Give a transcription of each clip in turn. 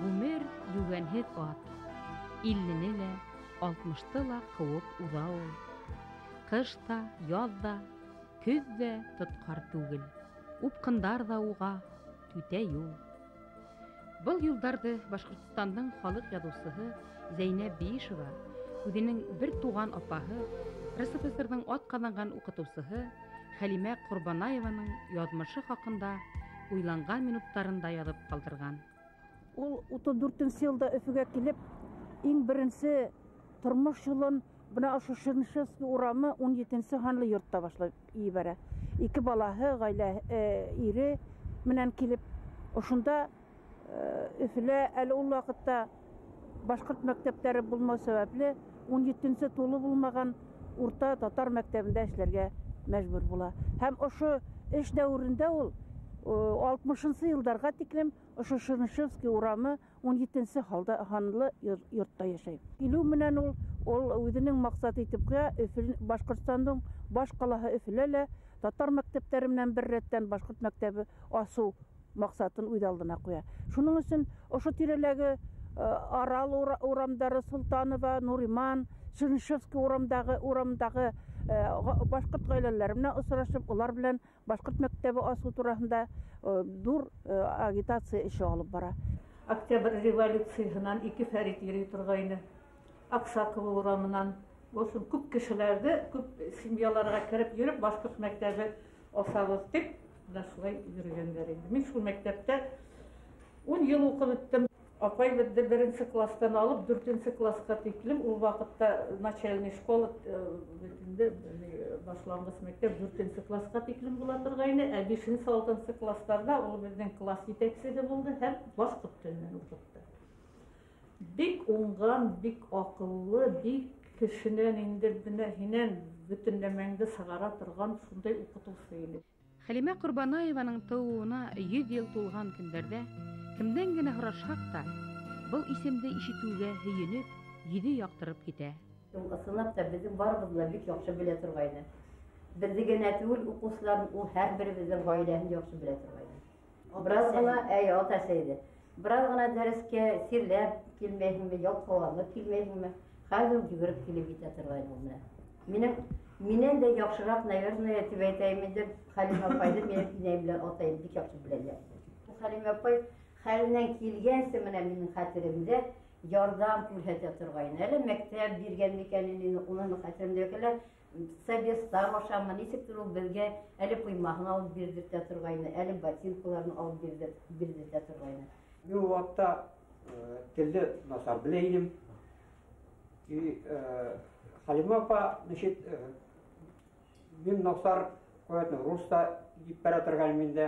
Гүмер югәнһеҙ ат. 50-не лә, 60-ты ла ҡыуып уҙа ул. Ҡыш та, яҙ да, көҙ ҙә тотҡар түгел. Упҡындар ҙа уға түтә юл. Был юлдарҙы Башҡортостандың халыҡ яҙыусыһы Зәйнәб Биишева үҙенең бер туған апаһы, РСФСР-ның атҡаҙанған уҡытыусыһы Хәлимә Ҡорбанаеваның яҙмышы хаҡында уйланған минуттарында яҙып ҡалдырған. Ул 34-нче йылда Өфөгә килеп, иң беренсе тормош юлын бына ошо Чернышевский урамы 17-нче һанлы йортта башлап ебәрә. 2 балаһы, ире менән килеп, ошонда Өфөлә әле ул ваҡытта башҡорт мәктәптәре булмау сәбәпле 17-нче тулы булмаған урта татар мәктәбендә эшләргә мәжбүр була. Һәм ошо эш дәүерендә ул 60-нчы йылдарға тиклем ошо Чернышевский урамы 17-нче һанлы йортта йәшәй. Килү менән ул үҙенең маҡсат итеп ҡуя, Башҡортостандың баш ҡалаһы Өфөлә лә татар мәктәптәре менән бер рәттән башҡорт мәктәбе асыу маҡсатын үҙ алдына ҡуя. Шуның өсөн ошо тирәләге Арал урамдары, Султанова, Нуриман, Чернышевский урамдағы башҡорт ғаиләләре менән осрашып, улар белән башҡорт мәктәбе асыу тураһында ҙур агитация эше алып бара. Октябрь революцияһынан 2 Фәрит йөрөй торғайны. Аксакова урамынан күп кешеләрҙе, күп семьяларға кереп йөрөп, башҡорт мәктәбе асабыҙ тип, шулай йөрөгәндәр инде. Мин шул мәктәптә 10 йыл уҡып бөттөм. Апай беҙҙе 1-нче кластан алып, 4-нче классҡа тиклем, ул ваҡытта начальный школа башланғыс мәктәп 4-нче классҡа тиклем була торғайны, ә 5-нче, 6-нчы класстарҙа ул беҙҙең класс етәксеһе булды һәм башҡорт теленән уҡытты. Бик уңған, бик аҡыллы, бик кешенән инде һинән бөтөн нәмәңде сығара торған шундай уҡытыусы ине. Хәлимә Ҡорбанаеваның тыуыуына 100 йыл тулған көндәрҙә кемдән генә һорашһаҡ та, был исемде ишетеүгә һөйөнөп, йөҙө яҡтырып китә. Ысынлап та беҙҙең барыбыҙ ҙа бик яҡшы белә торғайны. Беҙҙе генә түгел, уҡыусыларын, ул һәр беребеҙҙең ғаиләһен яҡшы белә торғайны. Бираз ғына, ата-әсәйҙе. Бираз ғына дәрескә сирләп килмәйһеңме, ялҡауланып килмәйһеңме, хәҙер йүгереп килеп итә торғайны ул менән. Минән дә яҡшыраҡ, наверное, тип әйтәйем инде, Хәлимә апайҙы минең инәйем белән атайым бик яҡшы беләләр. Хәлимә апай хәленән килгәнсе менән минең хәтеремдә ярҙам күрһәтә торғайны. Әле мәктәп биргән микәнен, уның хәтеремдә юҡ, Собестан ашамы, нисектер ул беҙгә әле ҡуймаһын алып бирҙертә торғайны, әле ботинкаларын алып бирҙертә торғайны. Мин ул ваҡытта телде насар белә инем. Хәлимә апа, мин насар руста дип бәрә торған миндә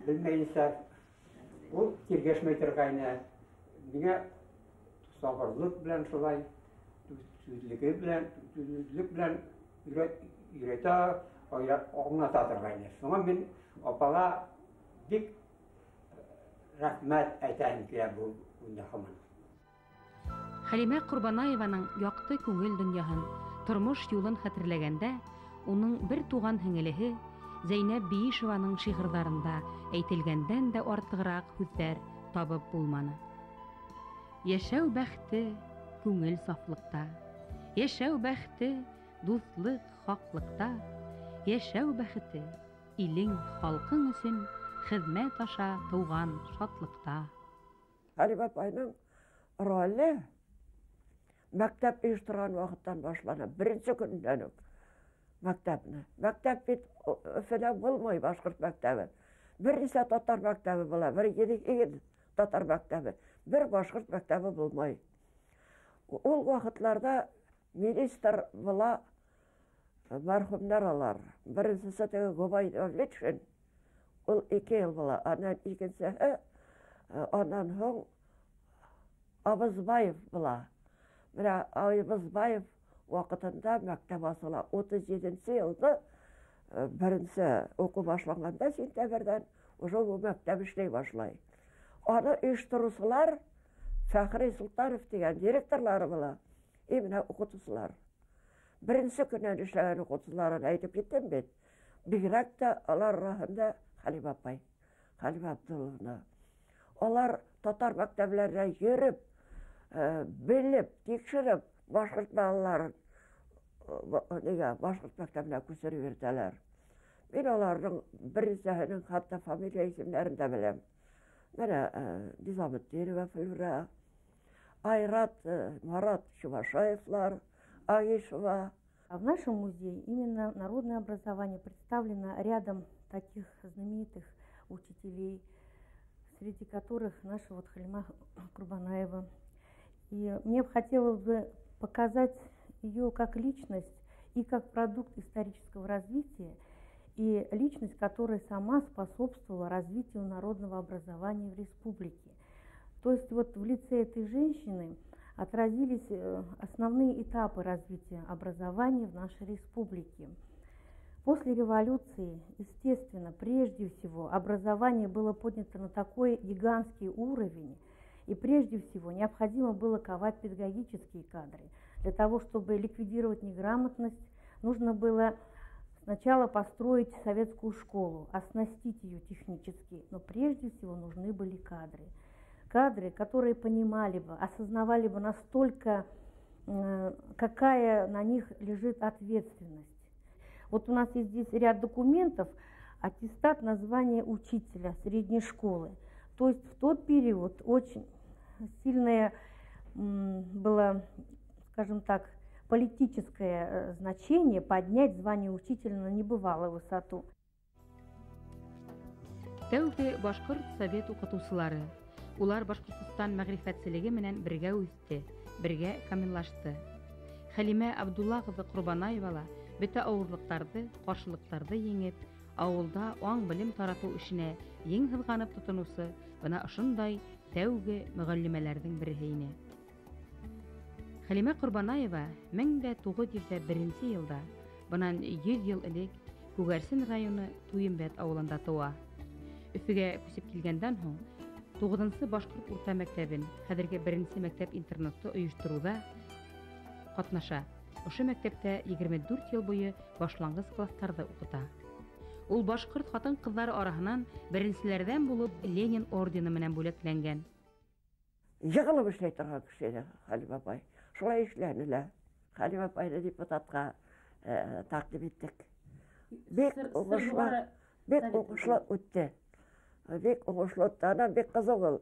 белмәйенсә, ул тиргәшмәй торғайны. Миңә сабырлык белән шулай, түҙлек белән өйрәтә, аңлата торғайны. Шуңа мин апаға бик рәхмәт әйтәһем килә бу һаман. Хәлимә Ҡорбанаеваның яҡты күңел донъяһын, тормош юлын хәтерләгәндә, уның бер туған һеңелеһе Зәйнәб Биишеваның шиғырҙарында әйтелгәндән дә артығыраҡ һүҙҙәр табып булманы. Йәшәү бәхте күңел сафлыҡта, йәшәү бәхте дуҫлыҡ, хаҡлыҡта, йәшәү бәхете илең, халҡың өсөн хеҙмәт аша тыуған шатлыҡта. Хәлимә апайның роле мәктәп ойошторған ваҡыттан башлана, беренсе көндән үк мәктәпне. Мәктәп бит Өфөлә булмай, башҡорт мәктәбе. Бер нисә татар мәктәбе була, бер 7 татар мәктәбе, бер башҡорт мәктәбе булмай. Ул ваҡытларда министр була мәрхүмдәр алар. Беренсесе теге Губай Давлетшин, ул 2 йыл була, анан икенсеһе, анан һуң Абызбаев була. Менә Абызбаев ваҡытында мәктәп асыла. 37-нче йылды беренсе уҡыу башланғанда сентябрҙән уже бу мәктәп эшләй башлай. Аны ойоштороусылар Фәхри Султанов дигән директорлары була. Менә уҡытыусылар. Беренсе көннән эшләгән уҡытыусыларын әйтеп киттем бит. Бигерәк тә алар араһында Хәлимә апай, Хәлимә Абдулловна. Алар татар мәктәпләренә йөреп, белеп, тикшереп, башкорт балаларын башкорт мәктәбенә күчереп йөртәләр. Мин аларның берсенең хатта фамилия исемнәрен дә беләм. Менә Низаметдинова Флюра, Айрат, Марат Чувашаевлар, Агишева. В нашем музее именно народное образование представлено рядом таких знаменитых учителей, среди которых наша вот Халима Курбанаева. И мне бы хотелось бы показать ее как личность и как продукт исторического развития, и личность, которая сама способствовала развитию народного образования в республике. То есть вот в лице этой женщины отразились основные этапы развития образования в нашей республике. После революции, естественно, прежде всего, образование было поднято на такой гигантский уровень, и прежде всего необходимо было ковать педагогические кадры. Для того, чтобы ликвидировать неграмотность, нужно было сначала построить советскую школу, оснастить ее технически, но прежде всего нужны были кадры. Кадры, которые понимали бы, осознавали бы настолько, какая на них лежит ответственность. Вот у нас есть здесь ряд документов, аттестат названия учителя средней школы. То есть в тот период очень сильное было, скажем так, политическое значение поднять звание учителя на небывалую высоту. Тәүге башкорт совет укытучылары. Улар Башкортстан мәгърифәтселеге менән бергә үсте, бергә камиллашты. Хәлимә Абдулла кызы Курбанаева бөтә авырлыктарды, каршылыктарды еңеп, авылда аң белем тарату эшенә ең һызганып тотынусы бына ошындай тәүге мөгаллимәләрнең бере ине. Хәлимә Курбанаева 1901 елда, бынан 100 ел элек, Күгәрсен районы Туйымбәт авылында туа. Өфөгә күчеп килгәндән һуң 9-нчы башкорт урта мәктәбен, хәзерге 1-нче мәктәп-интернатты оештыруда катнаша. Ошо мәктәптә 24 ел буе башлангыч классларда укыта. Ул башкорт хатын-кызлары арасыннан беренчеләрдән булып Ленин ордены менән бүләкләнгән. Ягылып эшләй торган кеше Халима апай. Шулай эшләнеләр. Халима апайны депутатка тәкъдим иттек. Бик уңышлы үтте. Бик уңышлы тана бик кызыгыл.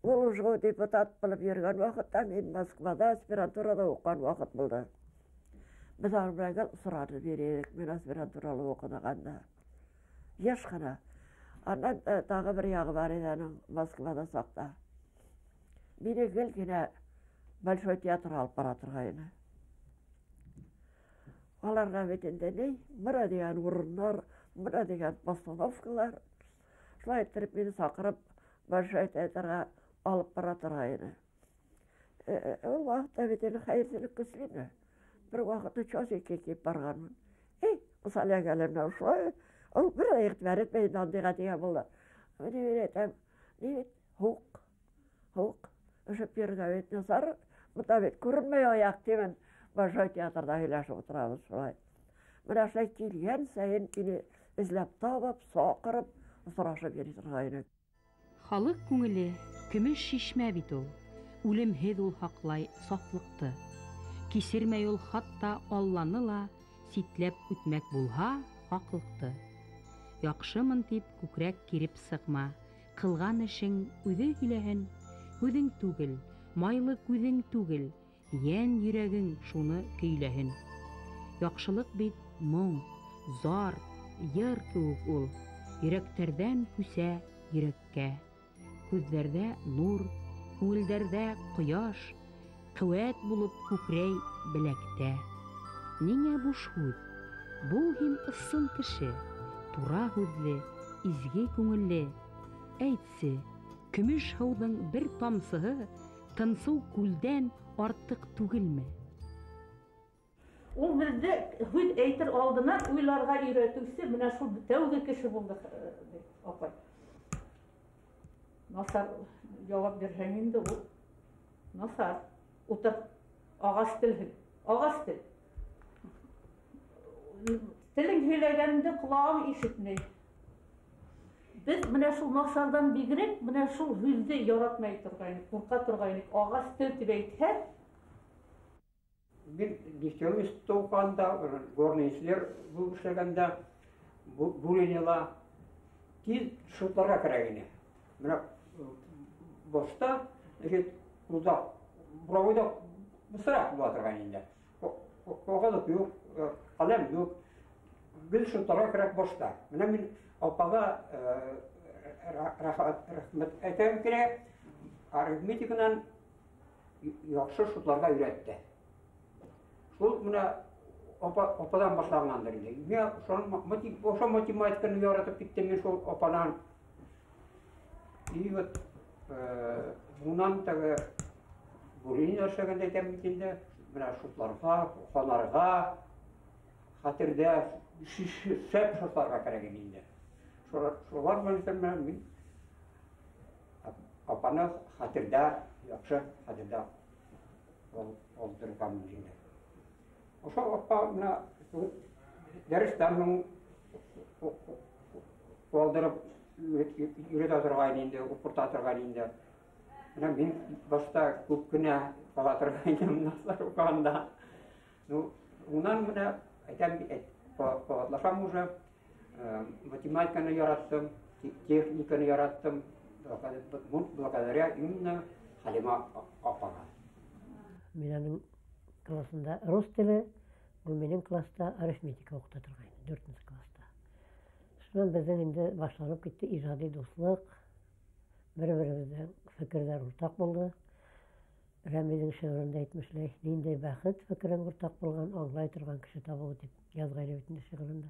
Ул уже депутат булып йөргән вакытта мин Москвада аспирантурада укыган вакыт булды. Без арбага сорады бирек, мен аспирантурада укыганда. Яш кына. Аннан тагы бер ягы бар иде аның Москвада сакта. Мине гел генә Большой театр алып бара торган. Аларга бетендә ни, мыра дигән урыннар, мыра дигән постановкалар. Шулай итеп мине сакырып Большой театрга алып бара торган. Ул вакытта бетен хәйрсезлек көчле. Bir vaqtda çözüke kiyip barğanım. Usalya gelirler şöyle. Ol bir ayırt verip meydan diye buldu. Ne veretem? Ne? Huk. Işıp bir gavet nasar. Bu da bet görünmüyor ayak demen. Başka tiyatrda hilaşıp oturarız şöyle. Bana şey kilgen sayın beni izlep tabıp, soqırıp, soraşıp yeritirgayını. Халык күңеле көмеш шишмә бит ул. Үлемһеҙ ул һаҡлай сафлыҡты. Кисермәй ул хатта Алланы ла ситләп үтмәк булһа хаҡлыҡты. Яҡшымын тип күкрәк киреп сыҡма. Ҡылған эшең үҙе һөйләһен. Һүҙең түгел, майлы күҙең түгел, йән йөрәгең шуны көйләһен. Яҡшылыҡ бит моң, зар, йыр кеүек ул. Йөрәктәрҙән күсә йөрәккә. Күҙҙәрҙә нур, күңелдәрҙә ҡояш, ҡеүәт булып күкрәй беләктә. Ниңә буш һүҙ? Бул һин ысын кеше, тура һүҙле, изге күңелле. Әйтсе, көмөш һыуҙың бер тамсыһы тынсыу күлдән артыҡ түгелме? Ул безде һүҙ әйтер алдынан уйларға өйрәтеүсе менә шул тәүге кеше булды, апай. Насар җавап бирһәң инде ул. Насар, утыр, ағас телһең, ағас тел. Телең һөйләгәнде ҡолағың ишетмәй. Biz менә шул насардан бигрәк, менә шул гөлде яратмай торгайны, курка торгайны, агач төтеп әйтһә, Bir dişçilik stokanda, горный işler bu işlerinde bu linyalar tiz şutlara karayını. Buna boşta, işte burada burada bu sıra batırgan indi. Koğalık yok, kalem yok. Bir şutlara karak boşta. Buna min apaga rahmet etem kire aritmetikten yaxşı şutlarga üretti. Şol buna opadan başlangandır idi. Men şol matematikаны yaratıp gittim men şol opadan. И вот bundan tabi burun yaşaganda temkinde buna şutlarga, xonarga, hatırda şep şutlarga karagen indi. Şolar bilen men opаны hatırda, yaxşı hatırda oldurgan indi. Oso opana dersten oldurып үйрете тұрған енді, оқырта тұрған енді. Мен башта көп күнә бала тұрған едім насылар оқығанда. Онан мына поводлашам уже, математиканы яраттым, техниканы яраттым, благодаря именно Халима апаға. Менің классында рус тілі, бұл менің класста арифметика оқыта тұрған, 4-нче класста. Шунан біздің енді башланып кетті ижади дуслық, бір-біріміздің фикірлер ортақ болды. Рәмидің шигырында әйтмешләй, ниндәй бәхет фикерен ортақ булган, аңлай торган кеше табу дип язган бит инде шигырында.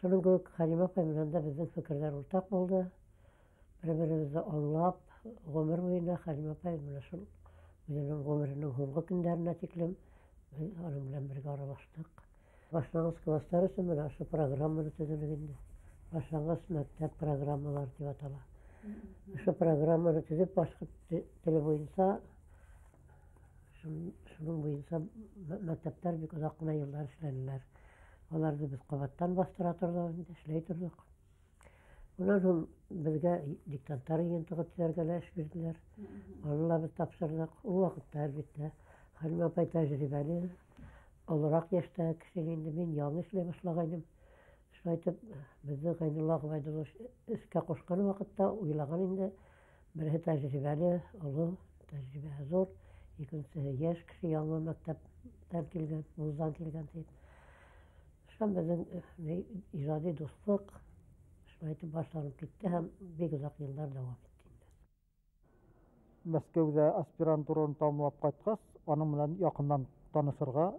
Шуның кебек Халима апай менән дә безнең фикерләр ортақ булды. Бер-беребезне аңлап, гомер буена Халима апай менә шул үзенең гомеренең һуңгы көннәренә тиклем без аның белән бергә аралаштык. Башлангыч класслар өчен менә шу программаны төзедек инде. Башлангыч мәктәп программалары дип атала. Шу программаны төзеп башка теле буенча шуның буенча мәктәптәр бик озак кына еллар эшләделәр. Аларды без кабаттан бастыра тордык, инде эшләй тордык. Унан соң безгә диктанттар йөнтыгы төзәргә эш бирделәр. Аны ла без тапшырдык. Ул вакытта әлбәттә Халима апай тәҗрибәле, олырак яшьтә кеше инде, мин яңа эшләй башлагайным. Шулай итеп, безне Гайнулла Габайдуллович эшкә кушкан вакытта уйлаган инде, бере тәҗрибәле, олы, тәҗрибәсе зур, икенчесе яшь кеше, яңа мәктәптән килгән, вуздан килгән дип. Шулай безнең иҗади дуслык шулай итеп башланып китте һәм бик озак еллар дәвам итте инде. Мәскәүдә аспирантураны тәмамлап кайткач, аның белән якыннан танышырга,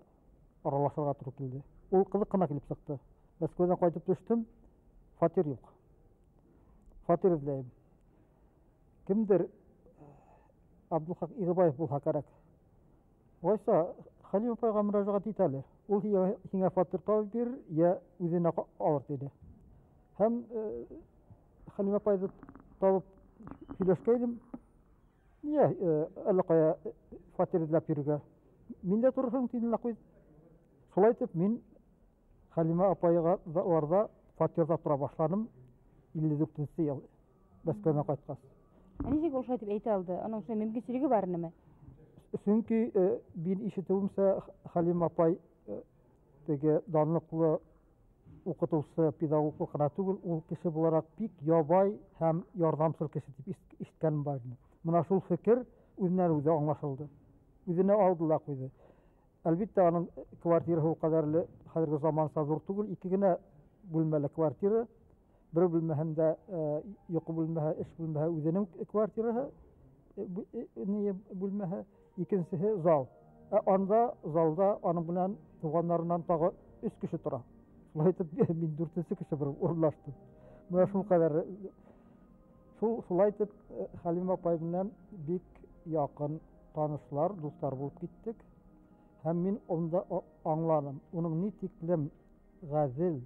аралашырга туры килде. Ул кызык кына килеп чыкты. Мәскәүдән кайтып төштем, фатир юк. Фатир эзләйм. Кемдер Абдулхак Игыбаев булса кирәк. Вайса Халима апайга мөрәҗәгать ит әле. Ул һиңа фатир табып бир, я үзенә алыр диде. Һәм Халима апайды табып һөйләшкәйдем. Я әллә кая фатир эзләп йөрергә. Мин дә турышым тиде куйды. Шулай итеп мин Халима апайга варда фатирда тора башладым 54-нче ел Мәскәүдән кайткач. Ничек ул шайтып әйтә алды? Аның шундый мөмкинчелеге бармы? Чөнки мин ишетүемчә Халима апай теге данлыклы укытучы, педагог кына түгел, ул кеше буларак бик ябай һәм ярдәмчел кеше дип ишеткәнем бар иде. Менә шул фикер үзеннән-үзе аңлашылды. Үзенә алды ла куйды. Әлбәттә аның квартирасы ул кадәрле хәзерге заманса зур түгел, 2 генә бүлмәле квартира, бер бүлмәһендә йокы бүлмәһе, эш бүлмәһе үзенең квартирасы, бүлмәһе, икенчесе зал. Анда залда аның белән туганнарыннан тагы 3 кеше тора. Шулай итеп мин 4-нче кеше бер урынлаштым. Менә шул кадәр шулай итеп Халима апай белән бик якын танышлар, дуслар булып киттек. Һәм мин онда аңладым. Уның ни тиклем газел,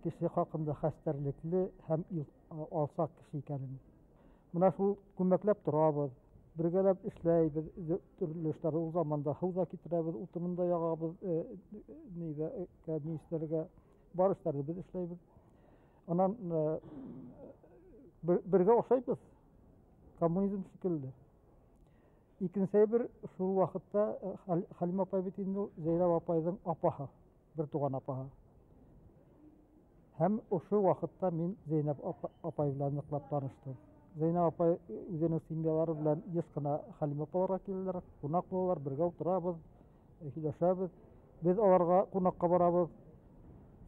кеше хакында хәстәрлекле һәм алсак кеше икәнен. Менә шул күмәкләп торабыз, бергәләп эшләйбез, төрле эшләр ул заманда һауда китерәбез, утынында ягабыз, нидә, комиссияләргә бар эшләрне без эшләйбез. Ondan birge oxşayбыз. Коммунизм şekilde. İkinci bir şu vakitte Halim apay bitinde Zeynep apaydan apaha, bir tuğan apaha. Hem o şu vakitte min Zeynep apay bilen ныклап tanıştım. Zeynep apay üzerine simyaları bilen yeskına Halim apalara geldiler. Kunak bulurlar, birge oturabız, hilashabız. Biz onlarga kunakka barabız.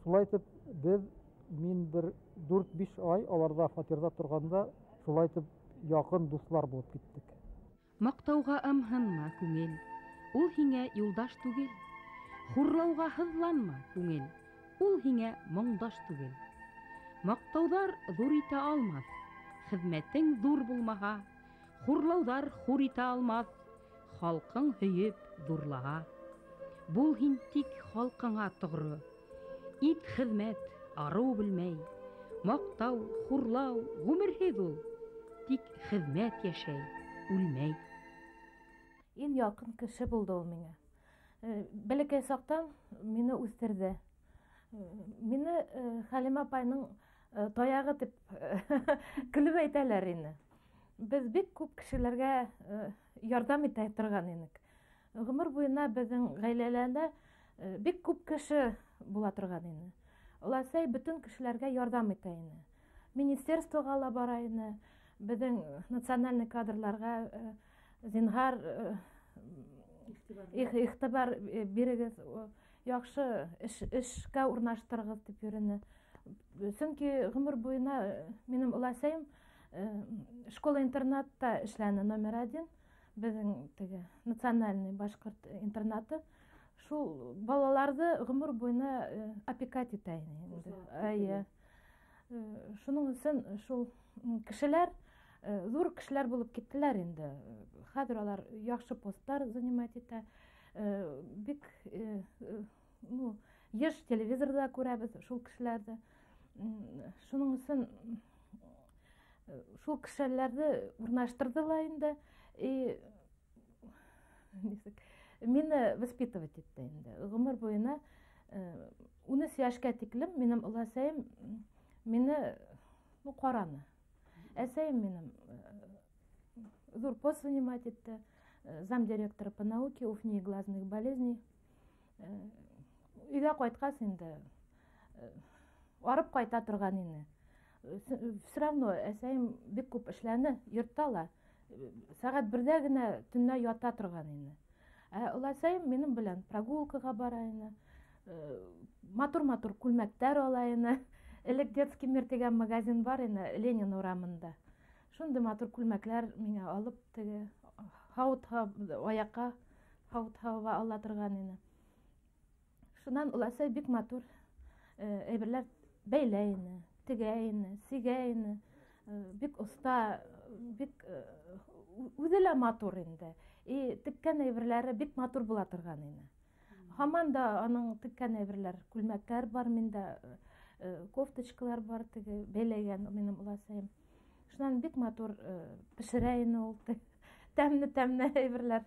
Şulaytып biz min bir 4-5 ay аларда фатирда торганда шулайтып якын дуслар булып киттек. Мактауга ымһынма, күңел, ул һиңә юлдаш түгел. Хурлауга һыҙланма, күңел, ул һиңә моңдаш түгел. Мактауҙар ҙур итә алмаҫ, хеҙмәтең ҙур булмаһа, хурлауҙар хур итә алмаҫ, халҡың һөйөп ҙурлаһа. Бул һин тик халҡыңа тоғро. Ит хеҙмәт, арыу белмәй. Мактау, хурлау, ғүмерһеҙ ул. Тик хеҙмәт йәшәй, үлмәй. Иң яҡын кеше булды ул миңә. Бәләкәй саҡтан мине үҫтерҙе. Мине Хәлимә апайның таяғы тип көлөп әйтәләр ине. Без бик күп кешеләргә ярдәм итә торган инек. Ғүмер буена беҙҙең ғаиләләрҙә бик күп кеше була торган ине. Оласай бөтөн кешеләргә ярдәм итә ине. Министерствоға ла бара ине. Беҙҙең национальный кадрларға зинһар иғтибар бирегеҙ, яҡшы эшкә урнаштырығыҙ тип йөрөнө. Сөнки ғүмер буйына минең оласайым школа-интернатта эшләне, номер 1, беҙҙең теге национальный башҡорт интернаты. Шул балаларҙы ғүмер буйына опекать итә ине. Шуның өсөн шул кешеләр ҙур кешеләр булып киттеләр инде. Хәҙер алар яҡшы посттар занимать итә. Бик йыш телевизорҙа күрәбеҙ шул кешеләрҙе. Шуның өсөн шул кешеләрҙе урнаштырҙы ла инде. Мине воспитывать итте инде. Ғүмер буйына 13 йәшкә тиклем минең оласайым мине ҡараны. Әсәйем минем ҙур пост занимать итте. Замдиректора по науке, уфни глазных болезней. Өйгә ҡайтҡас инде арып ҡайта торган ине. Все равно әсәйем бик күп эшләне, йортта ла. Сәғәт 1-дә генә төнлә ята торган ине. Оласайым минем белән прогулкаға бара ине. Матур-матур күлмәктәр ала ине. Элек детский мир дигән магазин бар ине Ленин урамында. Шундай матур күлмәкләр миңә алып, теге аяҡҡа һауыт-һауа ала торган ине. Шунан оласай бик матур әйберләр бәйләй ине, тегә ине, сигә ине. Бик оста, бик үҙе лә матур инде. Теккән әйберләре бик матур була торган ине. Һаман да аның теккән әйберләр, күлмәктәр бар миндә, кофточкалар бар, теге бәйләгән минем оласайым. Шунан бик матур пешерә ине ул, тәмле әйберләр.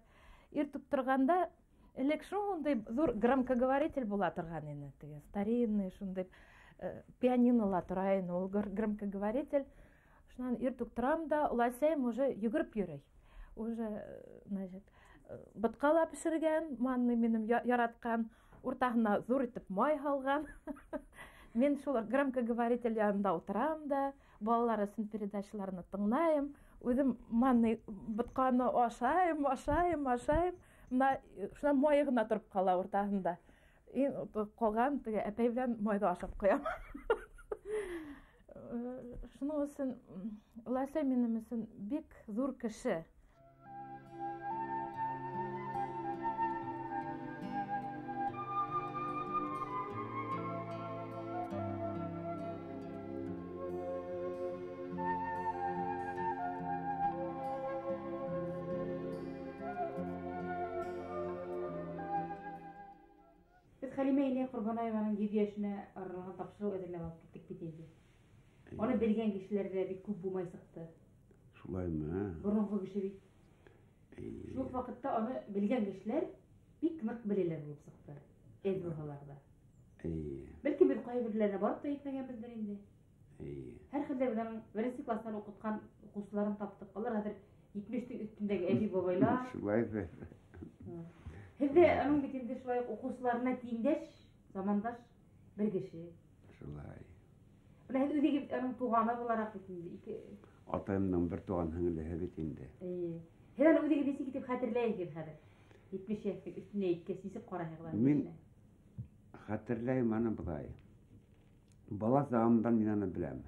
Иртүк торганда, элек шундай ҙур громкоговоритель була торган ине, теге старинный, шундай пианинола тора ине ул громкоговоритель. Шунан иртүк торам да, оласайым уже йүгереп йөрөй. Уже, значит, ботҡала пешергән, манный минем яратҡан, уртаһына ҙур итеп май һалған. Мен шул громкоговоритель янында ултырам да, балалар өсөн передачаларны тыңлайым. Үҙем манный ботҡаны ашайым. Шунан майы ғына тороп ҡала уртаһында. Ҡалған теге әпәй белән майҙы ашап ҡуям. Шуның өсөн оласай минем өсөн бик ҙур кеше. Хәлимә инә Ҡорбанаеваның 7 йәшенә арналған тапшырыу әҙерләп алып киттек бит инде. Аны белгән кешеләр дә бик күп булмай сыҡты. Шулаймы? Боронғо кеше бит. Шул ваҡытта аны белгән кешеләр бик ныҡ беләләр булып сыҡты. Әҙ булһалар да. Бәлки беҙ ҡайһы берләренә барып та етмәгәнбеҙҙер инде. Һәр хәлдә белән беренче класстан укыткан укучыларын таптык. Алар хәзер 70-тең өстендәге әби бабайлар. Шулай бе. Һез дә аның бит инде шулай укучыларына тиңдәш, замандаш бер кеше. Шулай. Менә һез үзегез аның туганы буларак бит инде. Атайымның бер туган һеңлеһе бит инде. Һез аны үзегез ничек итеп хәтерләйсез хәзер? 70 яшьлек өстенә иткәч ничек карайсыз? Мин хәтерләйм аны болай. Бала сагымдан мин аны беләм.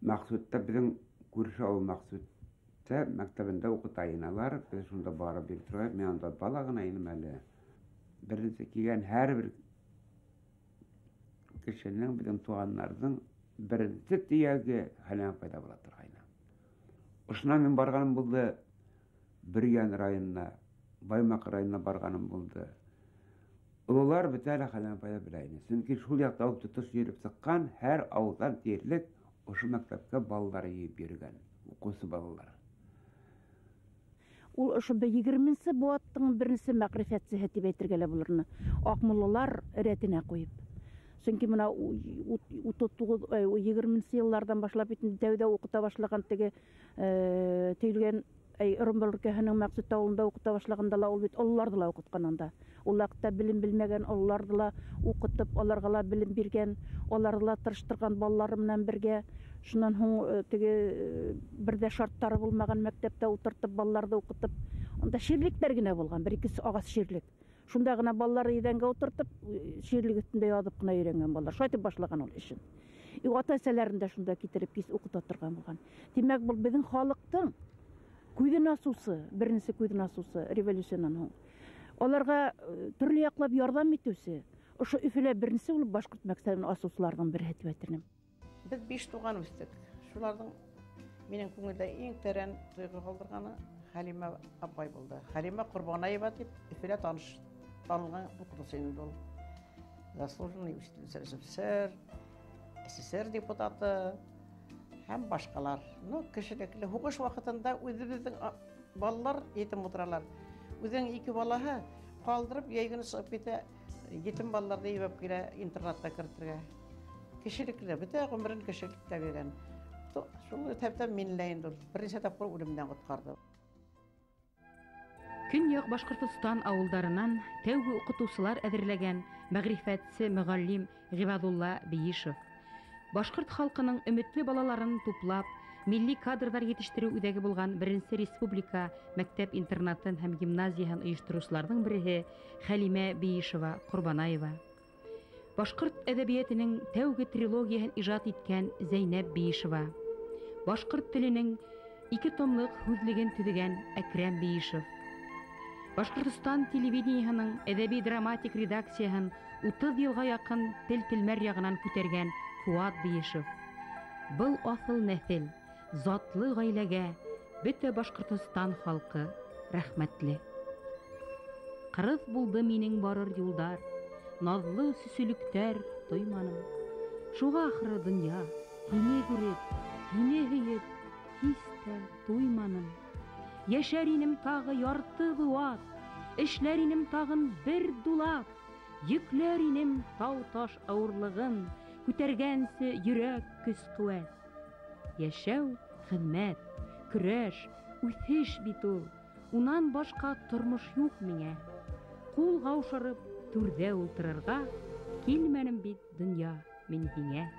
Максутта безнең күрше авыл Максутта мәктәбендә укытайыналар. Без шунда барып бир торабыз. Мин анда бала гына идем әле. Беренче килгән һәрбер кешенең безнең туганнарның беренче тияге хәлен пайда була торгайны. Ошна мин барганым булды. Биргән районына, Баймак районына барганым булды. Улар бетәле хәлен пайда беләйне. Чөнки шул якта ук тотыш йөреп сыккан һәр авылдан тиерлек ошо мәктәпкә балалар йөреп йөргән. Укучы балалар. Ул ошо 20-нче буаттың беренче мәгърифәтчесе дип әйтергә лә булырны. Акмуллалар рәтенә куеп. Чөнки менә 20-нче еллардан башлап тәүдә укыта башлаган теге төйлгән Ырымбал өлкәһенең Максут авылында укыта башлаганда ла ул бит олларды ла укыткан анда. Ул вакытта билим белмәгән олларды ла укытып, аларга ла билим биргән, аларны ла тырыштырган балалары белән бергә. Шуннан һуң теге бердә шарттары булмаган мәктәптә утыртып балаларды укытып, анда ширлектәр генә булган, бер-ике агач ширлек. Шунда гына балалары идәнгә утыртып, ширлек өстендә язып кына өйрәнгән балалар. Шулай дип башлаган ул эшен. Ата-әсәләрен дә шунда китереп кис укыта торган булган. Димәк, бу безнең халыктың күҙен асусы, беренче күҙен асусы революциянан һуң. Аларга төрле яклап ярдәм итүсе. Ошо Өфөлә беренче булып башкорт мәктәбен асучыларның бере дип әйтәм. Без 5 туган үстек. Шуларның минең күңелдә иң тәрән тойгы калдырганы Халима апай булды. Халима Курбанаева дип Өфөлә танылган укытучы инде ул. Заслуженный учитель СССР, СССР депутаты һәм башкалар. Ну, кешелекле һугыш вакытында үзебезнең балалар етем утыралар. Үзенең 2 балаһы калдырып, яйгын сыгып китә, етем балаларны ебеп килә интернатка кертергә. Кешелекле бөтә гомерен кешелеккә биргән. Шул тәптә минле инде. Беренче тапкыр үлемнән коткарды. Көньяк Башкортстан авылдарынан тәүге укытучылар әзерләгән мәгърифәтче мөгаллим Гыйбадулла Биишев. Башкорт халкының өметле балаларын туплап, милли кадрдар yetişтерү үдәге булган беренче республика мәктәп-интернатын һәм гимназияһын оештыручыларның бере Халима Биишева Курбанаева. Башкорт әдәбиятының тәүге трилогияһын иҗат иткән Зәйнәп Биишева. Башкорт теленең 2 томлык һүзлеген төзегән Әкрәм Биишев. Башкортстан телевидениеһының әдәби-драматик редакцияһын 30 елга якын тел-телмәр ягыннан күтәргән Фуат Биишев. Был асыл нәсел, затлы гаиләгә бөтә Башкортстан халкы рәхмәтле. Кырыс булды минең барыр юлдар, назлы сөсүлүктәр тойманым. Шуга ахры дөнья, һине күреп, һине һөеп, һич тә туйманым. Яшәр инем тагы ярты буат, эшләр инем тагын бер дулап, йөкләр инем тау-таш авырлыгын, күтәргәнсе йөрәк көс-куәт. Яшәү, хезмәт, көрәш, үсеш бит ул. Унан башка тормыш юк миңа. Кул гаушырып, түрдә ултырырга, килмәнем бит дөнья мин һиңә.